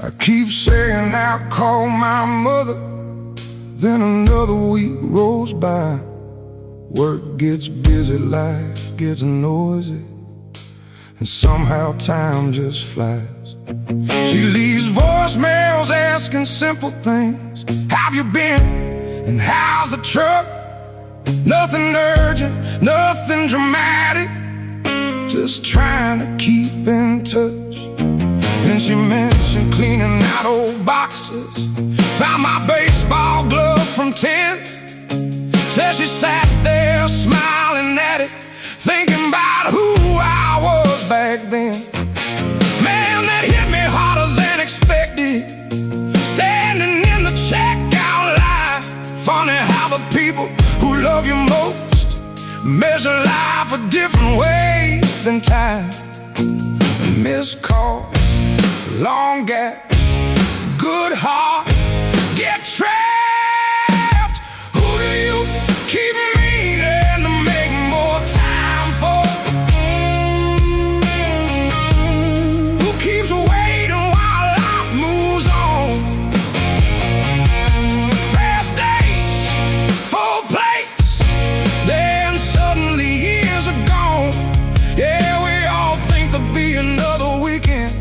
I keep saying I'll call my mother. Then another week rolls by. Work gets busy, life gets noisy, and somehow time just flies. She leaves voicemails asking simple things. Have you been? And how's the truck? Nothing urgent, nothing dramatic, just trying to keep in touch. Then she mentioned cleaning out old boxes. Found my baseball glove from 10. Said she sat there smiling at it, thinking about who I was back then. Man, that hit me harder than expected, standing in the checkout line. Funny how the people who love you most measure life a different way than time. Missed calls, long gaps, good hearts get trapped. Who do you keep meaning to make more time for? Who keeps waiting while life moves on? Fast days, full plates, then suddenly years are gone. Yeah, we all think there'll be another weekend,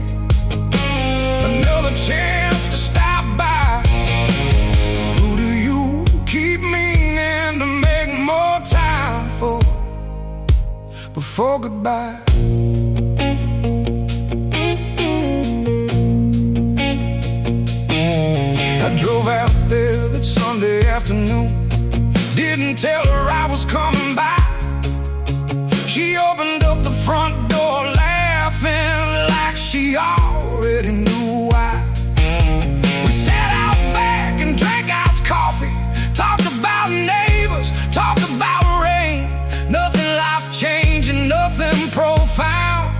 another chance to stop by. Who do you keep meaning to make more time for before goodbye? I drove out there that Sunday afternoon, didn't tell her I was coming by. She opened up the front door laughing like she already knew why. We sat out back and drank iced coffee, talked about neighbors, talked about rain. Nothing life-changing, nothing profound,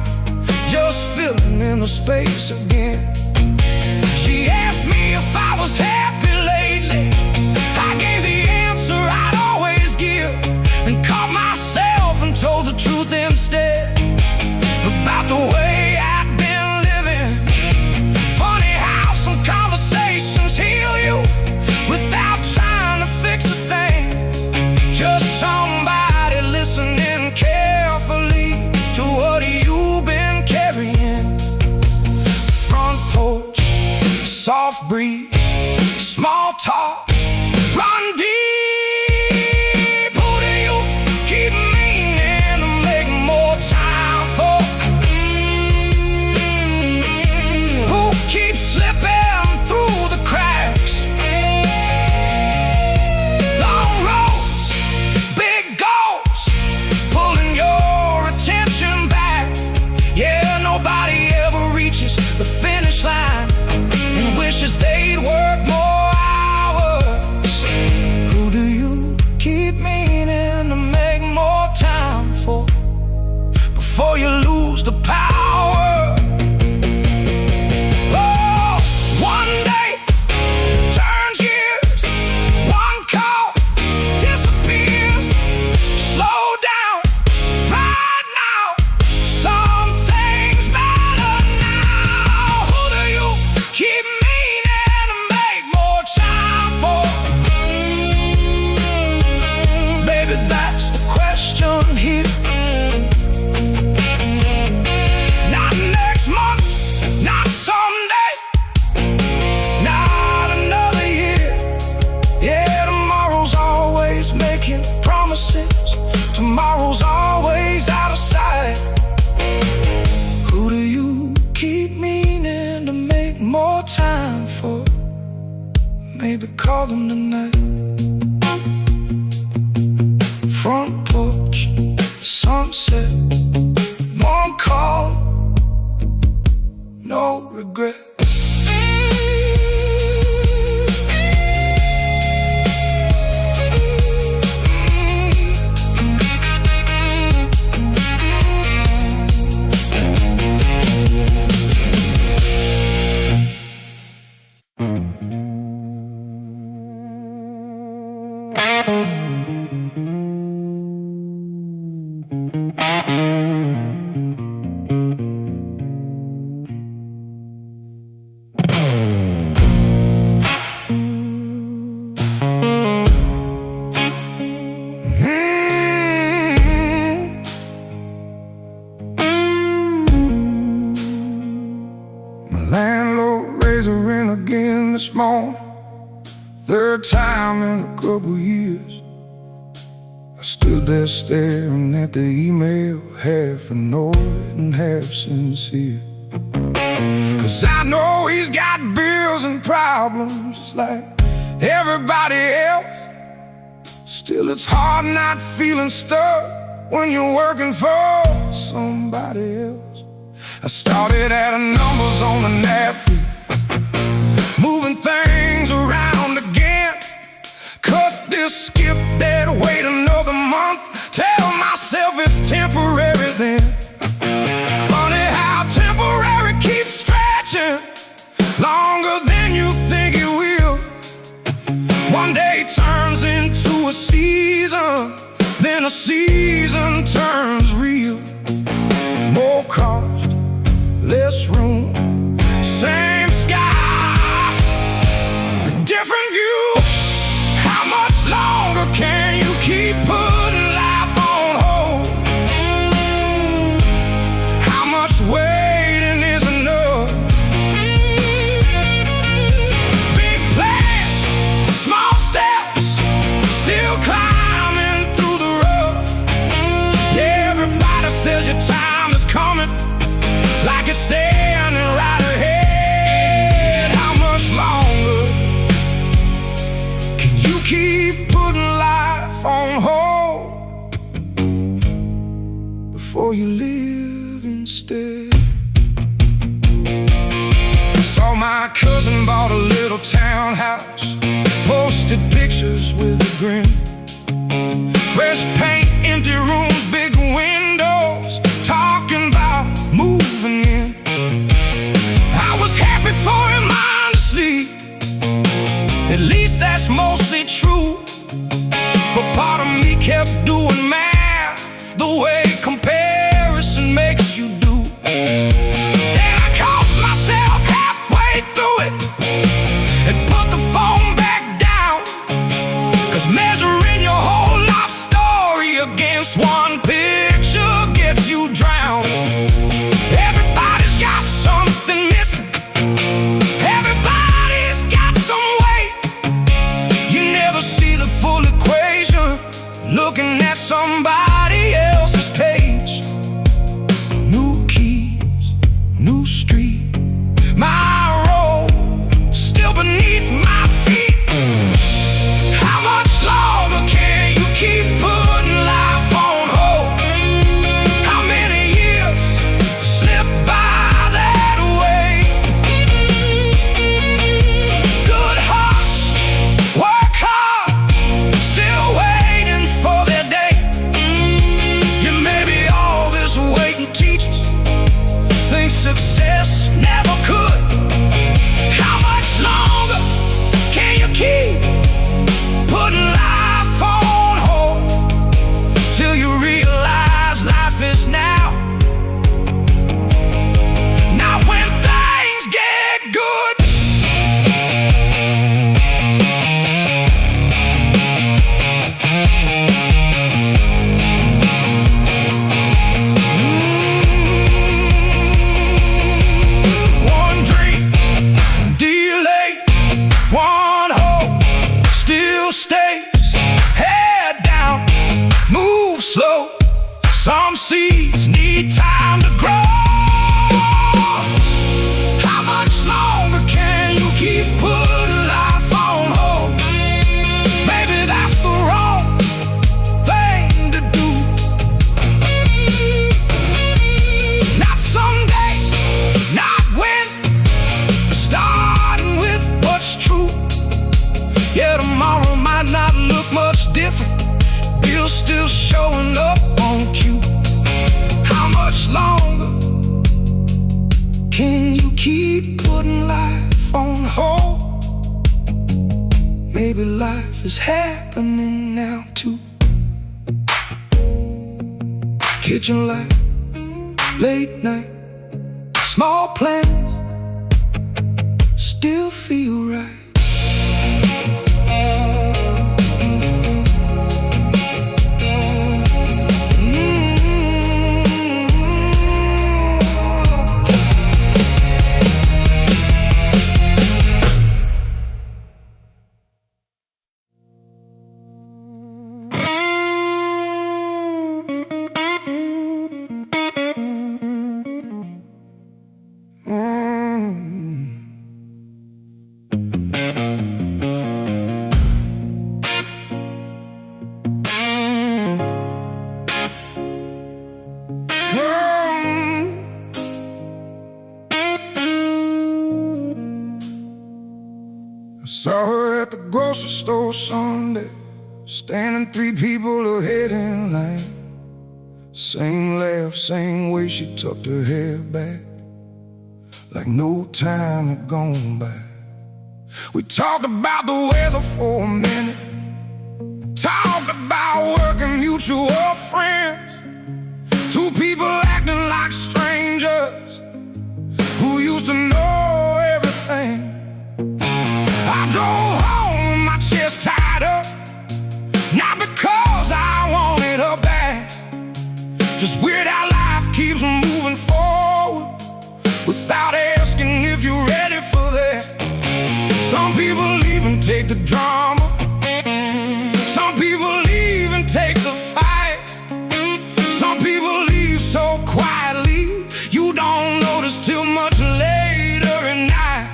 just filling in the space again. She asked me if I was happy lately. I gave the answer I'd always give, and caught myself and told the truth instead about the way I'd been living. Funny how some conversations heal you without trying to fix a thing. Just somebody listening carefully to what you've been carrying. Front porch, soft breeze, small talk, run deep. Who do you keep meaning to make more time for? Who keeps slipping through the cracks? Long roads, big goals, pulling your attention back. Yeah, nobody ever reaches the finish line and wishes they'd work more hours. Who do you keep meaning to make more time for before you lose the power? Oh, one day turns years, one call disappears. Slow down right now, some things matter now. Who do you keep meaning to make more time for? Maybe that's the question here. Not next month, not someday, not another year. Yeah, tomorrow's always making promises. Tomorrow's always out of sight. Who do you keep meaning to make more time for? Maybe call them tonight. Front porch, sunset, one call, no regret. My landlord raised the rent again this morning, third time in a couple years. I stood there staring at the email, half annoyed and half sincere. 'Cause I know he's got bills and problems just like everybody else. Still it's hard not feeling stuck when you're working for somebody else. I started adding numbers on the napkin, moving things around again. Cut this, skip that, wait another month, tell myself it's temporary then. Funny how temporary keeps stretching longer than you think it will. One day turns into a season, then a season turns real. More cost, less room, same sky, a different view. How much longer can you keep putting life on hold? How much waiting is enough? Big plans, small steps, still climbing through the rough. Yeah, everybody says your time is coming, like it's standing right ahead. How much longer can you keep putting life on hold before you live instead? Saw my cousin bought a little townhouse, posted pictures with a grin. Fresh paint, empty rooms, big windows, talking about moving in. I was happy for him, honestly, at least that's mostly true. But part of me kept doing math the way comparison makes you do. And I caught myself halfway through it and put the phone back down. 'Cause measuring your whole life story against one picture gets you drowned. Everybody's got something missing, everybody's got some weight. You never see the full equation looking at somebody else's page. New keys, new street, my road still beneath my feet. How much longer can you keep putting life on hold? How many years slip by that way? Good hearts work hard, still waiting for their day. Yeah, maybe all this waiting teaches things success never could. How much longer can you keep putting life on hold till you realize life is now? Now when things get good, one dream delayed, one hope still stays. Head down, move slow. Some seeds need time to grow. How much longer can you keep putting life on hold? Maybe that's the wrong thing to do. Not someday, not when, starting with what's true. Yeah, tomorrow might not look much different, bills still showing up on cue. How much longer can you keep putting life on hold? Maybe life is happening now too. Kitchen light, late night, small plans still feel right. I saw her at the grocery store Sunday, standing 3 people ahead in line. Same laugh, same way she tucked her hair back, like no time had gone by. We talked about the weather for a minute, talked about work and mutual friends. 2 people acting like strangers who used to know everything. I drove home with my chest tied up, not because I wanted her back, just weird how life keeps moving forward without asking if you're ready for that. Some people leave and take the drama, some people leave and take the fight. Some people leave so quietly you don't notice till much later at night.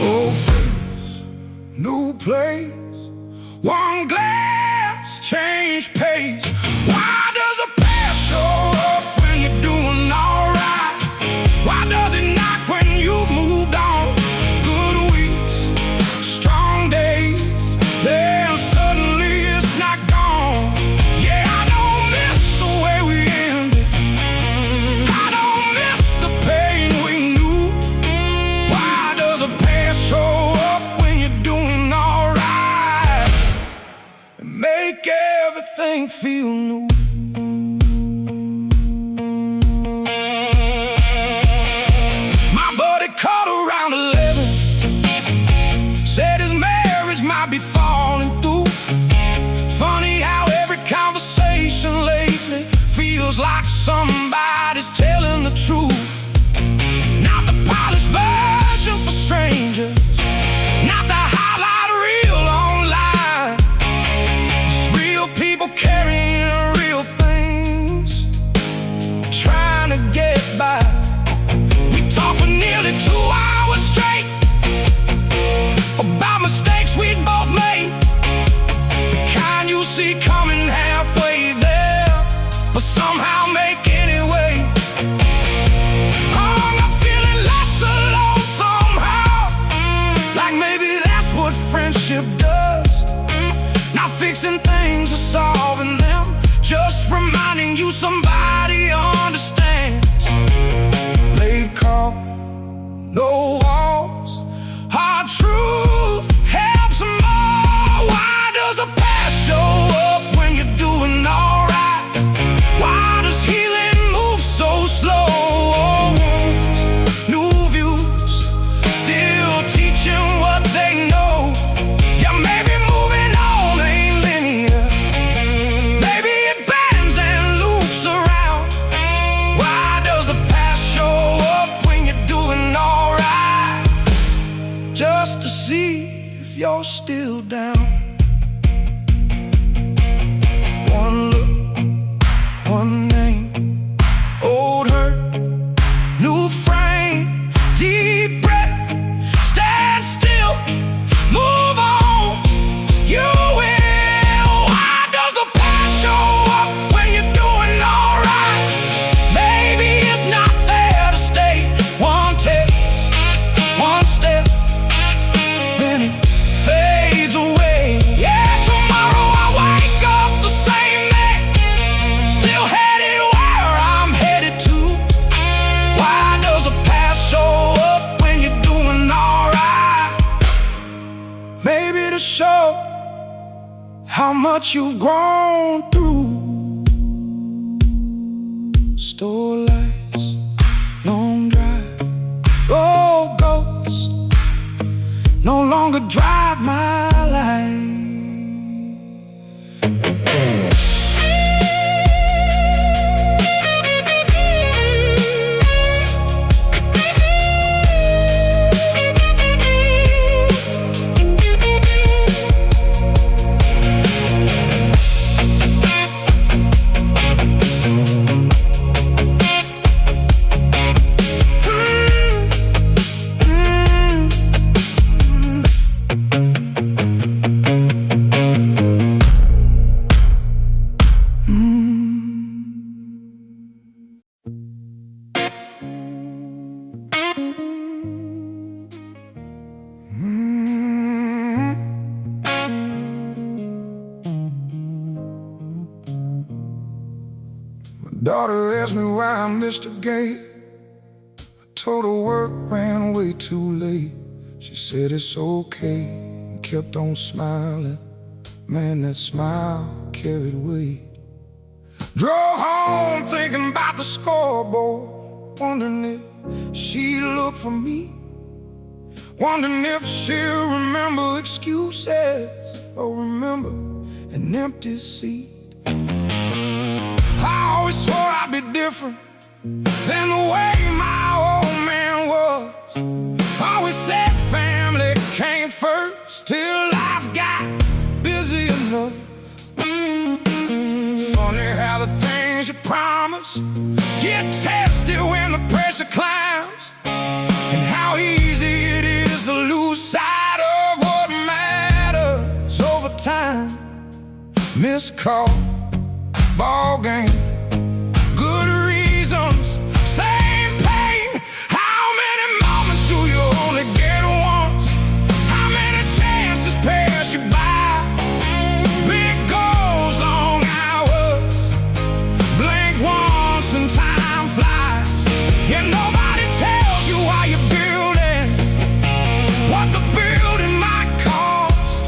Oh, new place, one glass, change pace. Why does the past show up when you're doing alright? Why does it knock when you've moved on? Good weeks, strong days, then suddenly it's not gone. Yeah, I don't miss the way we ended, I don't miss the pain we knew. Why does the past show up when you're doing alright and make everything feel new? My buddy called around 11, said his marriage might be falling through. Funny how every conversation lately feels like somebody's telling the truth. Not the polished version for strangers, not the highlight reel online, just real people carrying real things, trying to get by. We talked for nearly 2 hours straight about mistakes we'd both made, the kind you see coming halfway there, but somehow make anyway. I'm feeling less alone somehow, like maybe that's what friendship does. Not fixing things or solving them, just reminding you somebody understands. Late call, no walls, hard truth helps more. Why does the past show up when you're doing alright? Why does healing move so slow? Old wounds, new views, still teaching what they know. Yeah, maybe moving on ain't linear, maybe it bends and loops around. Why does the past show up when you're doing alright? Just to see if you're still down. One look, one name, old hurt, new frame, deep breath, stand still, move on, you will. Why does the past show up when you're doing alright? Maybe it's not there to stay. One taste, one step, then it fades away. Yeah, tomorrow I wake up the same day, still headed where I'm headed to. Why does the past show up when you're doing alright? Maybe to show how much you've grown through. Store lights, long drive, road ghost, no longer drive my life. daughter asked me why I missed a game. I told her work ran way too late. She said it's okay and kept on smiling. Man, that smile carried weight. Drove home thinking about the scoreboard, wondering if she looked for me, wondering if she'll remember excuses or remember an empty seat. I always swore I'd be different than the way my old man was. Always said family came first till life got busy enough. Funny how the things you promise get tested when the pressure climbs, and how easy it is to lose sight of what matters over time. Missed call, ball game, good reasons, same pain. How many moments do you only get once? How many chances pass you by? Big goals, long hours, blink once and time flies. Yeah, nobody tells you why you're building, what the building might cost.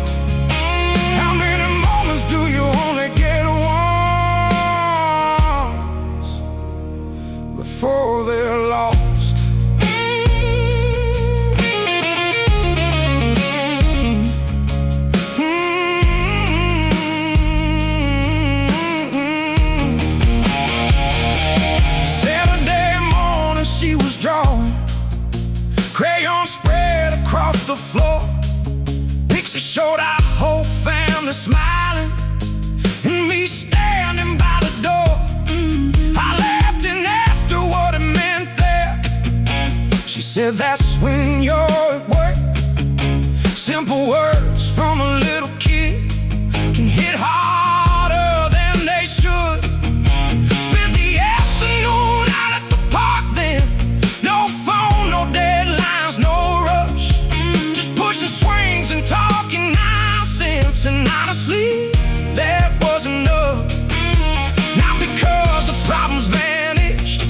How many moments do you only get once before they're lost? Saturday morning she was drawing, crayon spread across the floor. Picture showed our whole family smiling, and me standing by the door. I laughed and asked her what it meant there. She said, that's when you're at work. Simple words from a little kid can hit harder than they should. Spent the afternoon out at the park then. No phone, no deadlines, no rush. Just pushing swings and talking nonsense. And honestly, that was enough. Not because the problems vanished,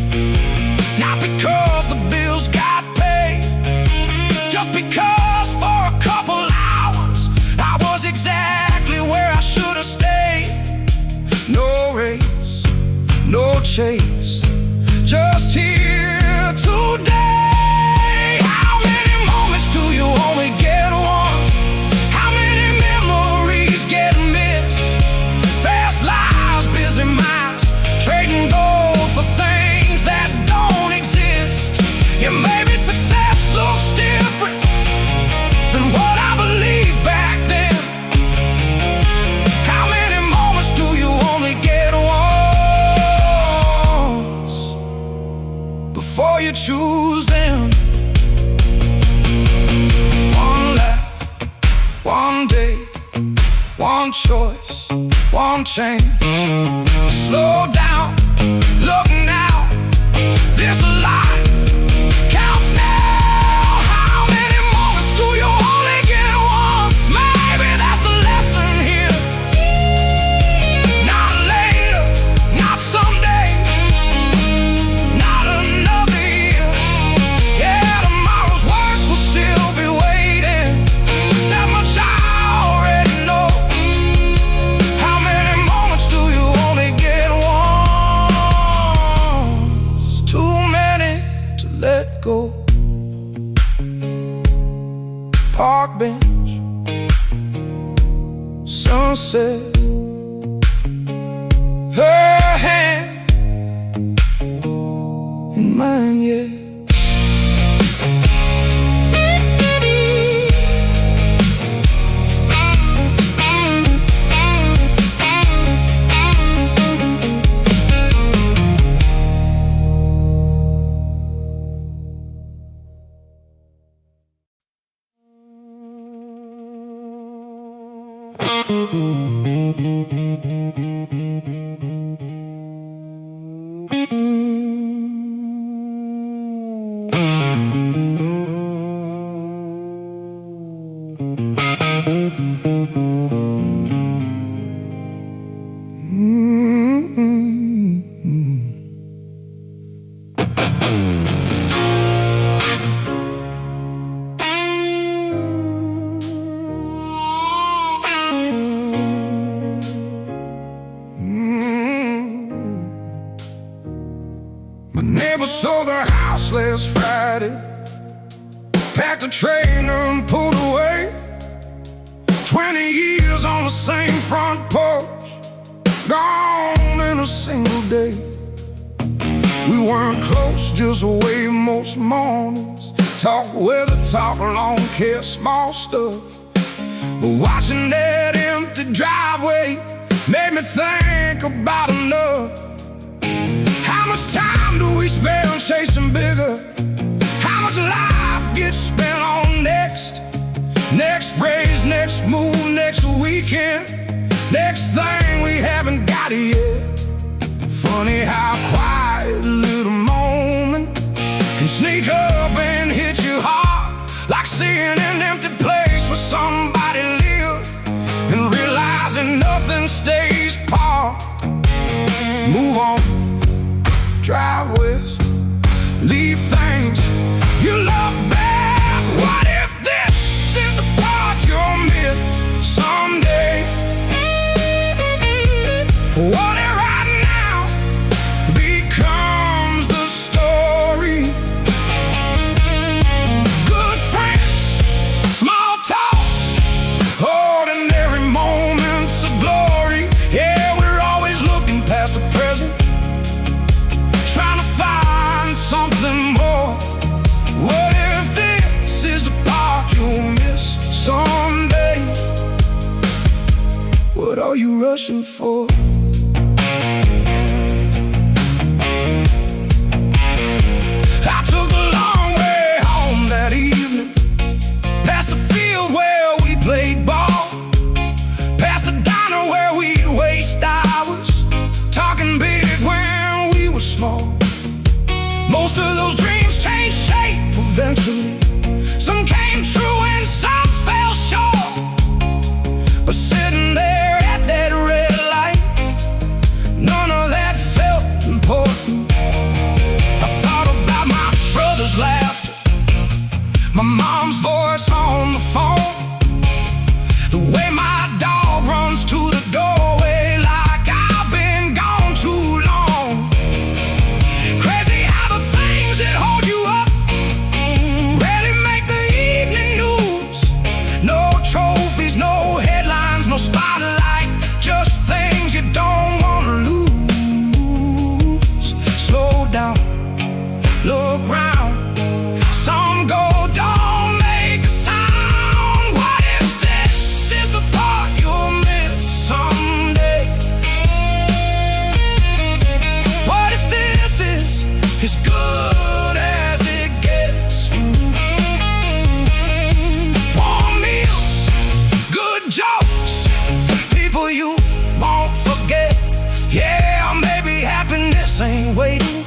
not because the bills got paid, just because for a couple hours I was exactly where I should have stayed. No race, no chase, just here today. How many moments do you only get once? How many memories get missed? Fast lives, busy minds, trading gold for things that don't exist. Yeah, maybe success looks different than what I believed back then. How many moments do you only get once before you choose them? One laugh, one day, one choice, one change. Slow down, look now, this life counts now. How many moments do you only get once? Maybe that's the lesson here. Not later, not someday, not another year. Yeah, tomorrow's work will still be waiting. That much I already know. How many moments do you only get once? Too many to let go. Park bench, sunset, her hand in mine, yeah. house last Friday, packed a trailer and pulled away. 20 years on the same front porch, gone in a single day. We weren't close, just away most mornings. Talk weather, talk lawn care, small stuff. But watching that empty driveway made me think about enough. How much time do we spend chasing bigger? How much life gets spent on next? Next raise, next move, next weekend, next thing we haven't got it yet. Funny how quiet a little moment can sneak up and hit you hard, like seeing an empty place where somebody lived and realizing nothing stays apart. Move on, drive west, leave things you love best. What if this is the part you'll miss someday? What if right now becomes the story? Good friends, small talks, ordinary moments of glory. Yeah, we're always looking past the present, trying to find something more. What if this is the part you'll miss someday? What are you rushing for? I took the long way home that evening, past the field where we played ball, past the diner where we'd waste hours, talking big when we were small. Most of those dreams changed shape eventually. Some came true and some fell short. But sitting there at that red light, none of that felt important. I thought about my brother's laughter, my mom's voice on the phone, the way my dog runs to the doorway like I've been gone too long. Crazy how the things that hold you up rarely make the evening news. No trophies, no headlines, no spotlight, just things you don't want to lose. Slow down, look round. Some go, don't make a sound. What if this is the part you'll miss someday? What if this is as good as it gets? Warm meals, good jokes, people you won't forget. Yeah, maybe happiness ain't waiting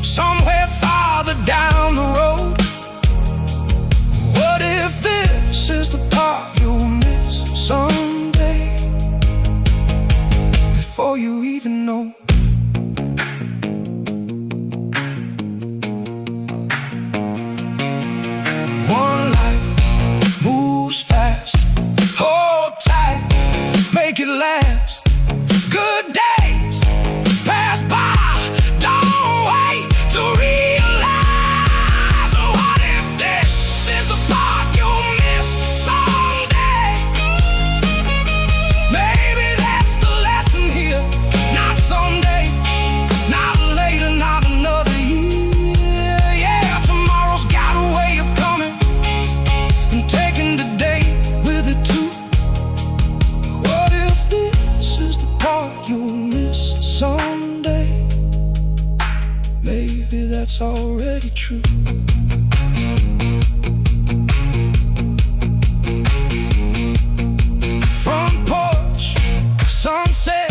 somewhere farther down the road. What if this is the part you'll miss someday, before you even know? One life moves fast, hold tight, make it last. Good days pass by, don't wait to realize. What if this is the part you'll miss someday? Maybe that's the lesson here. Not someday, not later, not another year. Yeah, tomorrow's got a way of coming and taking the day with it too. What if this is the part you'll miss someday? Maybe that's already true. Front porch, sunset.